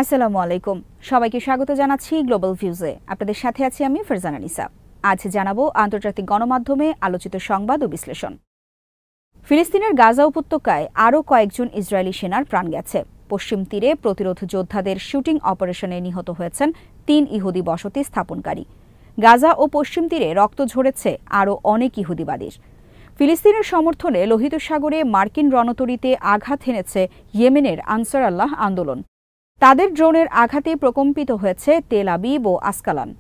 আসসালামু আলাইকুম, সবাইকে স্বাগত জানাচ্ছি গ্লোবাল ভিউজে। আপনাদের সাথে আছি আমি ফারজানা নিসা। আজ জানাবো আন্তর্জাতিক গণমাধ্যমে আলোচিত সংবাদ ও বিশ্লেষণ। ফিলিস্তিনের গাজা উপত্যকায় আরও কয়েকজন ইসরায়েলি সেনার প্রাণ গেছে। পশ্চিম তীরে প্রতিরোধ যোদ্ধাদের শুটিং অপারেশনে নিহত হয়েছেন ৩ ইহুদি বসতি স্থাপনকারী। গাজা ও পশ্চিম তীরে রক্ত ঝরেছে আরও অনেক ইহুদিবাদীর। ফিলিস্তিনের সমর্থনে লোহিত সাগরে মার্কিন রণতরীতে আঘাত হেনেছে ইয়েমেনের আনসার আল্লাহ আন্দোলন। তাদের ড্রোনের আঘাতে প্রকম্পিত হয়েছে তেল আবিব ও আসকালান।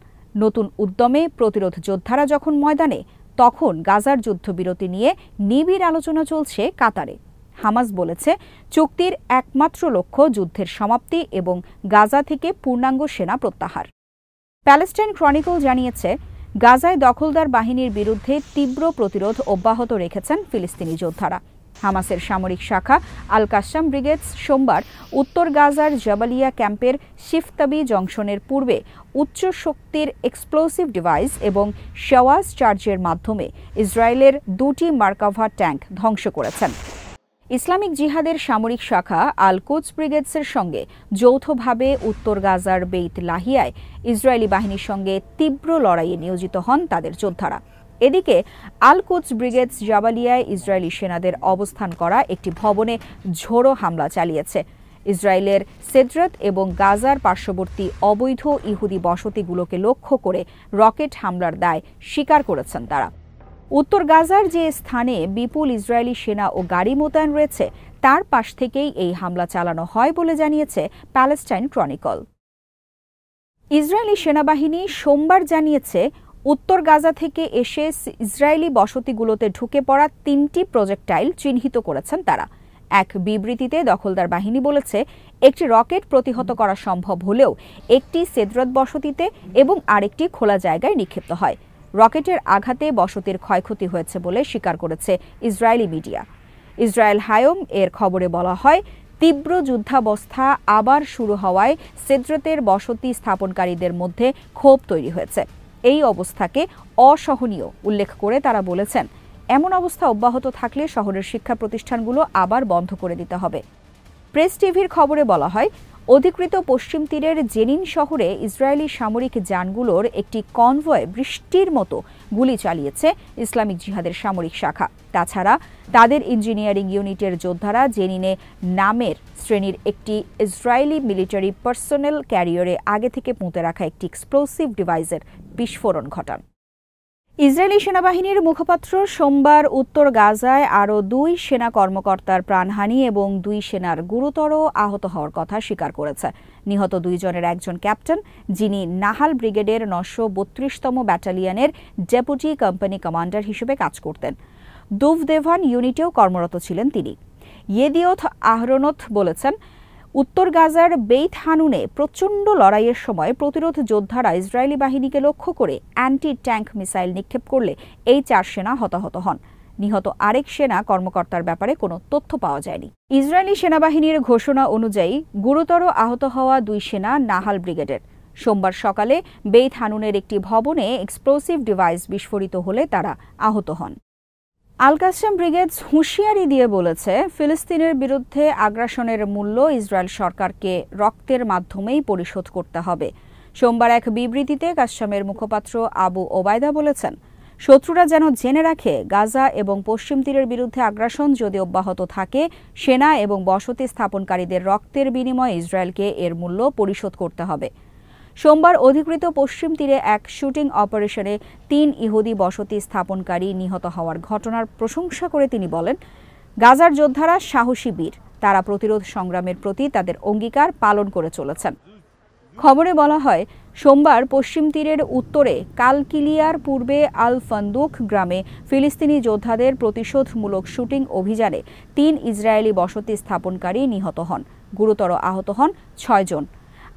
নতুন উদ্যমে প্রতিরোধ যোদ্ধারা যখন ময়দানে, তখন গাজার যুদ্ধবিরতি নিয়ে নিবিড় আলোচনা চলছে কাতারে। হামাস বলেছে চুক্তির একমাত্র লক্ষ্য যুদ্ধের সমাপ্তি এবং গাজা থেকে পূর্ণাঙ্গ সেনা প্রত্যাহার। প্যালেস্টাইন ক্রনিকল জানিয়েছে গাজায় দখলদার বাহিনীর বিরুদ্ধে তীব্র প্রতিরোধ অব্যাহত রেখেছেন ফিলিস্তিনি যোদ্ধারা। হামাসের সামরিক শাখা আল কাসাম ব্রিগেডস সোমবার উত্তর গাজার জাবালিয়া ক্যাম্পের শিফতাবি জংশনের পূর্বে উচ্চ শক্তির এক্সপ্লোসিভ ডিভাইস এবং শেওয়াজ চার্জের মাধ্যমে ইসরায়েলের 2টি মার্কাভা ট্যাঙ্ক ধ্বংস করেছেন। ইসলামিক জিহাদের সামরিক শাখা আল কুদস ব্রিগেডসের সঙ্গে যৌথভাবে উত্তর গাজার বেইত লাহিয়ায় ইসরায়েলি বাহিনীর সঙ্গে তীব্র লড়াইয়ে নিয়োজিত হন তাদের যোদ্ধারা। এদিকে আল কুদস ব্রিগেডস জাবালিয়ায় ইসরায়েলি সেনাদের অবস্থান করা একটি ভবনে ঝোড়ো হামলা চালিয়েছে। ইসরায়েলের সেদ্রত এবং গাজার পার্শ্ববর্তী অবৈধ ইহুদি বসতিগুলোকে লক্ষ্য করে রকেট হামলার দায় স্বীকার করেছেন তারা। উত্তর গাজার যে স্থানে বিপুল ইসরায়েলি সেনা ও গাড়ি মোতায়েন রয়েছে, তার পাশ থেকেই এই হামলা চালানো হয় বলে জানিয়েছে প্যালেস্টাইন ক্রনিকল। ইসরায়েলি সেনাবাহিনী সোমবার জানিয়েছে উত্তর গাজা থেকে এসে ইসরায়েলি বসতিগুলোতে ঢুকে পড়া 3টি প্রজেক্টাইল চিহ্নিত করেছেন তারা। এক বিবৃতিতে দখলদার বাহিনী বলেছে একটি রকেট প্রতিহত করা সম্ভব হলেও একটি সেদ্রত বসতিতে এবং আরেকটি খোলা জায়গায় নিক্ষিপ্ত হয়। রকেটের আঘাতে বসতির ক্ষয়ক্ষতি হয়েছে বলে স্বীকার করেছে ইসরায়েলি মিডিয়া। ইসরায়েল হায়ম এর খবরে বলা হয়, তীব্র যুদ্ধাবস্থা আবার শুরু হওয়ায় সেদ্রতের বসতি স্থাপনকারীদের মধ্যে ক্ষোভ তৈরি হয়েছে। এই অবস্থাকে অসহনীয় উল্লেখ করে তারা বলেছেন, এমন অবস্থা অব্যাহত থাকলে শহরের শিক্ষা প্রতিষ্ঠানগুলো আবার বন্ধ করে দিতে হবে। প্রেস টিভির খবরে বলা হয়, অধিকৃত পশ্চিম তীরের জেনিন শহরে ইসরায়েলি সামরিক যানগুলোর একটি কনভয় বৃষ্টির মতো গুলি চালিয়েছে ইসলামিক জিহাদের সামরিক শাখা। তাছাড়া তাদের ইঞ্জিনিয়ারিং ইউনিটের যোদ্ধারা জেনিনে নামের শ্রেণীর একটি ইসরায়েলি মিলিটারি পার্সোনেল ক্যারিয়ারে আগে থেকে পুঁতে রাখা একটি এক্সপ্লোসিভ ডিভাইসের বিস্ফোরণ ঘটান। ইসরায়েলি সেনাবাহিনীর মুখপাত্র সোমবার উত্তর গাজায় আরও 2 সেনা কর্মকর্তার প্রাণহানি এবং 2 সেনার গুরুতর আহত হওয়ার কথা স্বীকার করেছে। নিহত 2 জনের একজন ক্যাপ্টেন, যিনি নাহাল ব্রিগেডের 932তম ব্যাটালিয়নের ডেপুটি কোম্পানি কমান্ডার হিসেবে কাজ করতেন। দুভদেভান ইউনিটেও কর্মরত ছিলেন তিনি। ইয়েদিওথ আহরোনথ বলেছেন, উত্তর গাজার বেইত হানুনে প্রচণ্ড লড়াইয়ের সময় প্রতিরোধ যোদ্ধারা ইসরায়েলি বাহিনীকে লক্ষ্য করে অ্যান্টি ট্যাঙ্ক মিসাইল নিক্ষেপ করলে এই 4 সেনা হতাহত হন। নিহত আরেক সেনা কর্মকর্তার ব্যাপারে কোনো তথ্য পাওয়া যায়নি। ইসরায়েলি সেনাবাহিনীর ঘোষণা অনুযায়ী গুরুতর আহত হওয়া 2 সেনা নাহাল ব্রিগেডের। সোমবার সকালে বেইত হানুনের একটি ভবনে এক্সপ্লোসিভ ডিভাইস বিস্ফোরিত হলে তারা আহত হন। আল কাসাম ব্রিগেডস হুঁশিয়ারি দিয়ে বলেছে, ফিলিস্তিনের বিরুদ্ধে আগ্রাসনের মূল্য ইসরায়েল সরকারকে রক্তের মাধ্যমেই পরিশোধ করতে হবে। সোমবার এক বিবৃতিতে কাসামের মুখপাত্র আবু ওবায়দা বলেছেন, শত্রুরা যেন জেনে রাখে গাজা এবং পশ্চিম তীরের বিরুদ্ধে আগ্রাসন যদি অব্যাহত থাকে, সেনা এবং বসতি স্থাপনকারীদের রক্তের বিনিময়ে ইসরায়েলকে এর মূল্য পরিশোধ করতে হবে। সোমবার অধিকৃত পশ্চিম তীরে এক শুটিং অপারেশনে 3 ইহুদি বসতি স্থাপনকারী নিহত হওয়ার ঘটনার প্রশংসা করে তিনি বলেন, গাজার যোদ্ধারা সাহসী বীর, তারা প্রতিরোধ সংগ্রামের প্রতি তাদের অঙ্গীকার পালন করে চলেছেন। খবরে বলা হয়, সোমবার পশ্চিম তীরের উত্তরে কালকিলিয়ার পূর্বে আল ফান্দুক গ্রামে ফিলিস্তিনি যোদ্ধাদের প্রতিশোধমূলক শুটিং অভিযানে 3 ইসরায়েলি বসতি স্থাপনকারী নিহত হন। গুরুতর আহত হন 6 জন।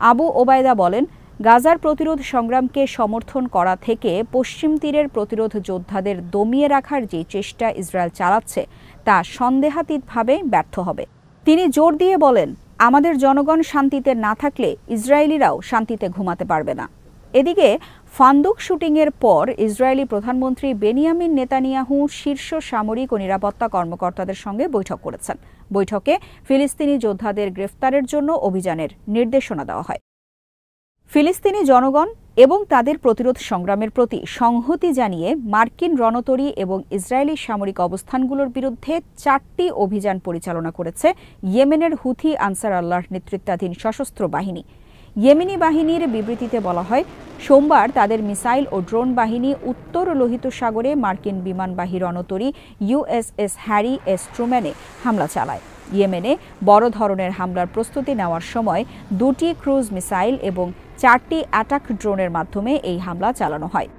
আবু ওবায়দা বলেন, গাজার প্রতিরোধ সংগ্রামকে সমর্থন করা থেকে পশ্চিম তীরের প্রতিরোধ যোদ্ধাদের দমিয়ে রাখার যে চেষ্টা ইসরায়েল চালাচ্ছে, তা সন্দেহাতীতভাবে ব্যর্থ হবে। তিনি জোর দিয়ে বলেন, আমাদের জনগণ শান্তিতে না থাকলে ইসরায়েলিরাও শান্তিতে ঘুমাতে পারবে না। এদিকে ফান্দুক শুটিংয়ের পর ইসরায়েলি প্রধানমন্ত্রী বেনিয়ামিন নেতানিয়াহু শীর্ষ সামরিক ও নিরাপত্তা কর্মকর্তাদের সঙ্গে বৈঠক করেছেন। বৈঠকে ফিলিস্তিনি যোদ্ধাদের গ্রেফতারের জন্য অভিযানের নির্দেশনা দেওয়া হয়। ফিলিস্তিনি জনগণ এবং তাদের প্রতিরোধ সংগ্রামের প্রতি সংহতি জানিয়ে মার্কিন রণতরী এবং ইসরায়েলি সামরিক অবস্থানগুলোর বিরুদ্ধে 4টি অভিযান পরিচালনা করেছে ইয়েমেনের হুথি আনসার আল্লাহর নেতৃত্বাধীন সশস্ত্র বাহিনী। ইয়েমেনি বাহিনীর বিবৃতিতে বলা হয়, সোমবার তাদের মিসাইল ও ড্রোন বাহিনী উত্তর লোহিত সাগরে মার্কিন বিমানবাহী রণতরী USS হ্যারি এস ট্রুম্যানে হামলা চালায়। ইয়েমেনে বড় ধরনের হামলার প্রস্তুতি নেওয়ার সময় 2টি ক্রুজ মিসাইল এবং 4টি অ্যাটাক ড্রোনের মাধ্যমে এই হামলা চালানো হয়।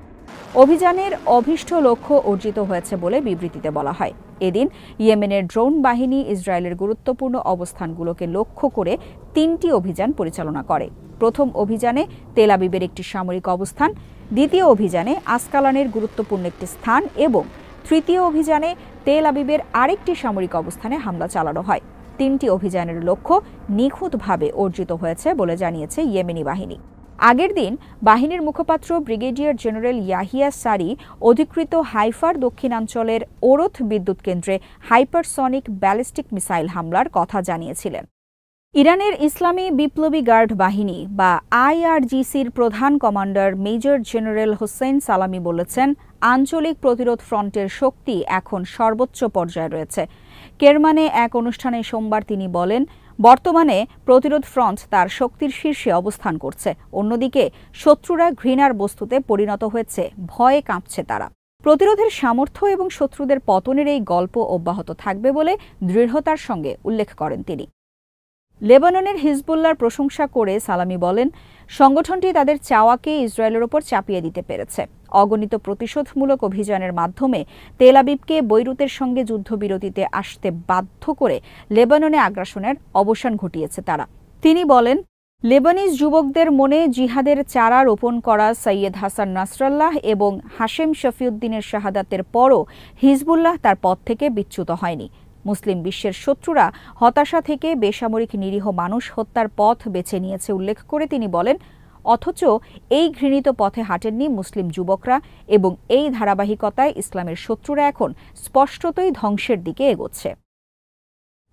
অভিযানের অভীষ্ট লক্ষ্য অর্জিত হয়েছে বলে বিবৃতিতে বলা হয়। এদিন ইয়েমেনের ড্রোন বাহিনী ইসরায়েলের গুরুত্বপূর্ণ অবস্থানগুলোকে লক্ষ্য করে 3টি অভিযান পরিচালনা করে। প্রথম অভিযানে তেল আবিবের একটি সামরিক অবস্থান, দ্বিতীয় অভিযানে আসকালানের গুরুত্বপূর্ণ একটি স্থান এবং তৃতীয় অভিযানে তেল আবিবের আরেকটি সামরিক অবস্থানে হামলা চালানো হয়। 3টি অভিযানের লক্ষ্য নিখুঁতভাবে অর্জিত হয়েছে বলে জানিয়েছে ইয়েমেনি বাহিনী। আগের দিন বাহিনীর মুখপাত্র ব্রিগেডিয়ার জেনারেল ইয়াহিয়া সারি অধিকৃত হাইফার দক্ষিণাঞ্চলের ওরথ বিদ্যুৎ কেন্দ্রে হাইপারসনিক ব্যালিস্টিক মিসাইল হামলার কথা জানিয়েছিলেন। ইরানের ইসলামী বিপ্লবী গার্ড বাহিনী বা IRGCর প্রধান কমান্ডার মেজর জেনারেল হোসেন সালামি বলেছেন, আঞ্চলিক প্রতিরোধ ফ্রন্টের শক্তি এখন সর্বোচ্চ পর্যায়ে রয়েছে। কেরমানে এক অনুষ্ঠানে সোমবার তিনি বলেন, বর্তমানে প্রতিরোধ ফ্রন্ট তার শক্তির শীর্ষে অবস্থান করছে। অন্যদিকে শত্রুরা ঘৃণার বস্তুতে পরিণত হয়েছে, ভয়ে কাঁপছে তারা। প্রতিরোধের সামর্থ্য এবং শত্রুদের পতনের এই গল্প অব্যাহত থাকবে বলে দৃঢ়তার সঙ্গে উল্লেখ করেন তিনি। লেবাননের হিজবুল্লাহর প্রশংসা করে সালামি বলেন, সংগঠনটি তাদের চাওয়াকে ইসরায়েলের ওপর চাপিয়ে দিতে পেরেছে। অগণিত প্রতিশোধমূলক অভিযানের মাধ্যমে তেল আবিবকে বৈরুতের সঙ্গে যুদ্ধবিরতিতে আসতে বাধ্য করে লেবাননে আগ্রাসনের অবসান ঘটিয়েছে তারা। তিনি বলেন, লেবানিজ যুবকদের মনে জিহাদের চারা রোপণ করা সৈয়দ হাসান নাসরাল্লাহ এবং হাশেম শফিউদ্দিনের শাহাদাতের পরও হিজবুল্লাহ তার পথ থেকে বিচ্যুত হয়নি। মুসলিম বিশ্বের শত্রুরা হতাশা থেকে বেসামরিক নিরীহ মানুষ হত্যার পথ বেছে নিয়েছে উল্লেখ করে তিনি বলেন, অথচ এই ঘৃণিত পথে হাঁটেননি মুসলিম যুবকরা এবং এই ধারাবাহিকতায় ইসলামের শত্রুরা এখন স্পষ্টতই ধ্বংসের দিকে এগোচ্ছে।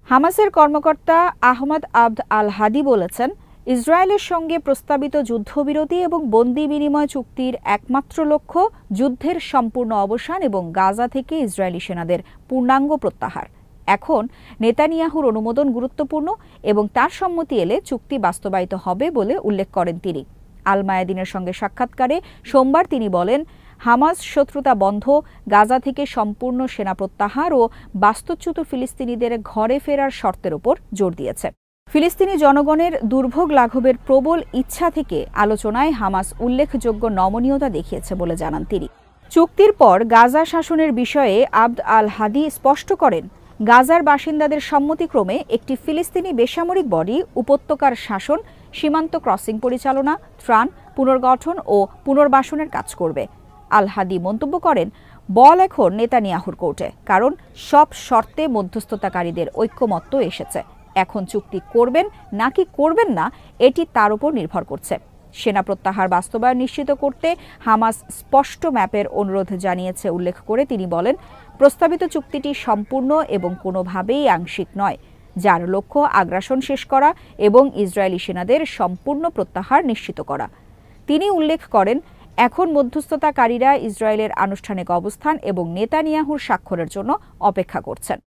হামাসের কর্মকর্তা আহমদ আবদ আল হাদি বলেছেন, ইসরায়েলের সঙ্গে প্রস্তাবিত যুদ্ধবিরতি এবং বন্দি বিনিময় চুক্তির একমাত্র লক্ষ্য যুদ্ধের সম্পূর্ণ অবসান এবং গাজা থেকে ইসরায়েলি সেনাদের পূর্ণাঙ্গ প্রত্যাহার। এখন নেতানিয়াহুর অনুমোদন গুরুত্বপূর্ণ এবং তার সম্মতি এলে চুক্তি বাস্তবায়িত হবে বলে উল্লেখ করেন তিনি। আল মায়াদিনের সঙ্গে সাক্ষাৎকারে সোমবার তিনি বলেন, হামাস শত্রুতা বন্ধ, গাজা থেকে সম্পূর্ণ সেনা প্রত্যাহার ও বাস্তুচ্যুত ফিলিস্তিনিদের ঘরে ফেরার শর্তের ওপর জোর দিয়েছে। ফিলিস্তিনি জনগণের দুর্ভোগ লাঘবের প্রবল ইচ্ছা থেকে আলোচনায় হামাস উল্লেখযোগ্য নমনীয়তা দেখিয়েছে বলে জানান তিনি। চুক্তির পর গাজা শাসনের বিষয়ে আবদ আল হাদি স্পষ্ট করেন, গাজার বাসিন্দাদের সম্মতিক্রমে একটি ফিলিস্তিনি বেসামরিক বডি উপত্যকার শাসন, সীমান্ত ক্রসিং পরিচালনা, ত্রাণ, পুনর্গঠন ও পুনর্বাসনের কাজ করবে। আল হাদি মন্তব্য করেন, বল এখন নেতানিয়াহুর কোর্টে, কারণ সব শর্তে মধ্যস্থতাকারীদের ঐক্যমত্য এসেছে। এখন চুক্তি করবেন নাকি করবেন না এটি তার উপর নির্ভর করছে। সেনা প্রত্যাহার বাস্তবায়ন নিশ্চিত করতে হামাস স্পষ্ট ম্যাপের অনুরোধ জানিয়েছে উল্লেখ করে তিনি বলেন, প্রস্তাবিত চুক্তিটি সম্পূর্ণ এবং কোনোভাবেই আংশিক নয়, যার লক্ষ্য আগ্রাসন শেষ করা এবং ইসরায়েলি সেনাদের সম্পূর্ণ প্রত্যাহার নিশ্চিত করা। তিনি উল্লেখ করেন, এখন মধ্যস্থতাকারীরা ইসরায়েলের আনুষ্ঠানিক অবস্থান এবং নেতানিয়াহুর স্বাক্ষরের জন্য অপেক্ষা করছেন।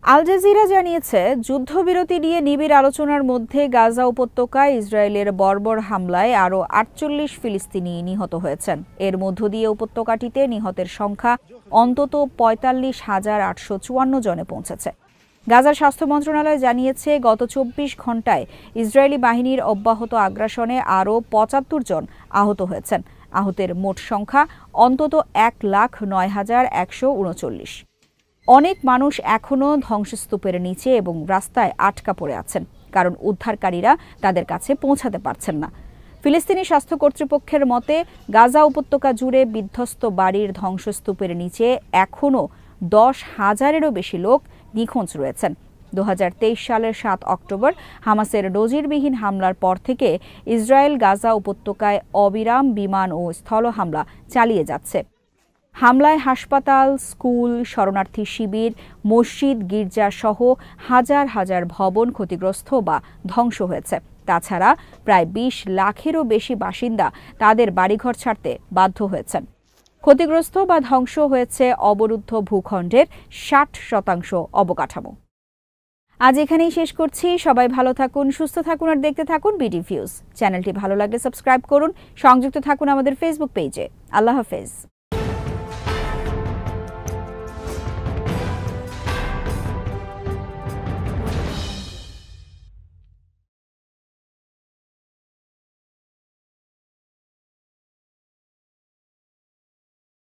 আল জাজিরা জানিয়েছে, যুদ্ধবিরতি নিয়ে নিবিড় আলোচনার মধ্যে গাজা উপত্যকায় ইসরায়েলের বর্বর হামলায় আরও 48 ফিলিস্তিনি নিহত হয়েছেন। এর মধ্য দিয়ে উপত্যকাটিতে নিহতের সংখ্যা অন্তত 45,854 জনে পৌঁছেছে। গাজার স্বাস্থ্য মন্ত্রণালয় জানিয়েছে, গত 24 ঘণ্টায় ইসরায়েলি বাহিনীর অব্যাহত আগ্রাসনে আরও 75 জন আহত হয়েছেন। আহতের মোট সংখ্যা অন্তত 1,09,139। অনেক মানুষ এখনও ধ্বংসস্তূপের নিচে এবং রাস্তায় আটকা পড়ে আছেন, কারণ উদ্ধারকারীরা তাদের কাছে পৌঁছাতে পারছেন না। ফিলিস্তিনি স্বাস্থ্য কর্তৃপক্ষের মতে, গাজা উপত্যকা জুড়ে বিধ্বস্ত বাড়ির ধ্বংসস্তূপের নিচে এখনও 10,000-এরও বেশি লোক নিখোঁজ রয়েছেন। 2023 সালের 7 অক্টোবর হামাসের নজিরবিহীন হামলার পর থেকে ইসরায়েল গাজা উপত্যকায় অবিরাম বিমান ও স্থল হামলা চালিয়ে যাচ্ছে। হামলায় হাসপাতাল, স্কুল, শরণার্থী শিবির, মসজিদ, গির্জা সহ হাজার হাজার ভবন ক্ষতিগ্রস্ত বা ধ্বংস হয়েছে। তাছাড়া প্রায় 20 লাখেরও বেশি বাসিন্দা তাদের বাড়িঘর ছাড়তে বাধ্য হয়েছেন। ক্ষতিগ্রস্ত বা ধ্বংস হয়েছে অবরুদ্ধ ভূখণ্ডের 60% অবকাঠামো। আজ এখানেই শেষ করছি। সবাই ভালো থাকুন, সুস্থ থাকুন আর দেখতে থাকুন বিডি ভিউজ। চ্যানেলটি ভালো লাগলে সাবস্ক্রাইব করুন, সংযুক্ত থাকুন আমাদের ফেসবুক পেজে। আল্লাহ হাফেজ।